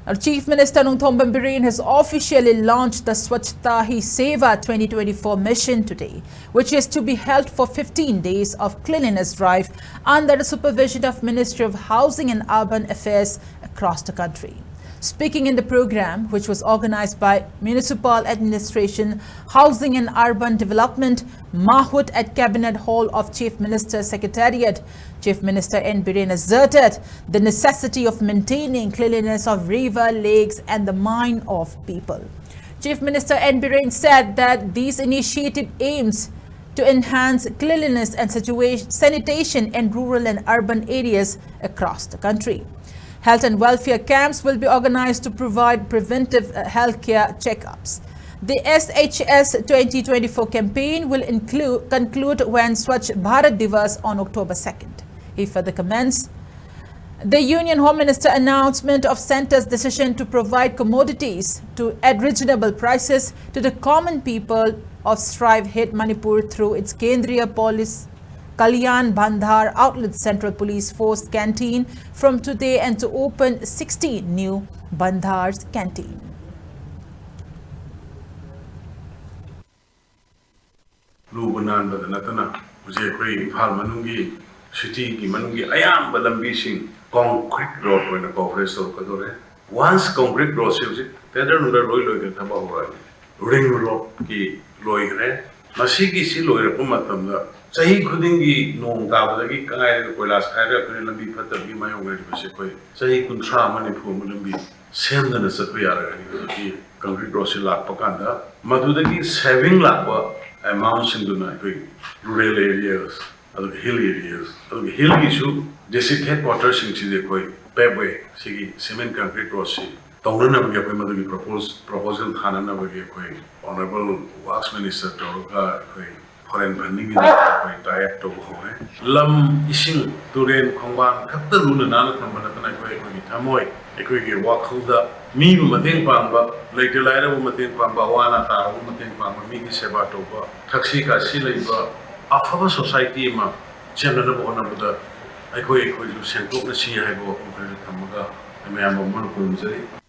Our Chief Minister Biren has officially launched the Swachhata Seva 2024 mission today, which is to be held for 15 days of cleanliness drive under the supervision of Ministry of Housing and Urban Affairs across the country. Speaking in the program, which was organized by Municipal Administration, Housing and Urban Development, Mahut at Cabinet Hall of Chief Minister's Secretariat, Chief Minister Biren asserted the necessity of maintaining cleanliness of river, lakes and the mind of people. Chief Minister Biren said that these initiative aims to enhance cleanliness and sanitation in rural and urban areas across the country. Health and welfare camps will be organized to provide preventive healthcare checkups. The SHS 2024 campaign will conclude when Swachh Bharat Divas on October 2nd. He further comments, the Union Home Minister announcement of Centre's decision to provide commodities at reasonable prices to the common people of strive-hit Manipur through its Kendriya Police Kalyan Bandhar Outlet Central Police Force Canteen from today and to open 60 new Bandhar's Canteen. Lubanan Badanatana, Jay Imphal Manungi, City Manungi, Ayam Badambishing, concrete road when a conference of Kadore. Once concrete road shows it, Tether Roy Tabawari, Ring Road Ki Loigre, Masiki Silo Pumatam. Sahi khudingi nong tabadagi kangai koilas khaira kone lambi phatabi mayong gari base koi sahi kunthra Manipur lambi semdana satwa yara gari concrete road se lakpa kanda madudagi saving lakpa amount sinduna koi rural areas adu hill areas adu hill issue district headquarters sing chide koi paveway sigi cement concrete road se tawna bagi koi madagi proposal thana na bagi koi honorable works minister toga koi foreign funding diet to lam ising turen khongban khapta luna nana khambana kana koi koi thamoi ekoi ge wakhuda mi mateng pangba leite laira bu mateng pangba wana ta bu mateng pangba mi ki seba to ba thaksi ka si leiba afaba society ma chena na bona buda ekoi ju sentok na si hai bo ko thamaga ame am mon ko jari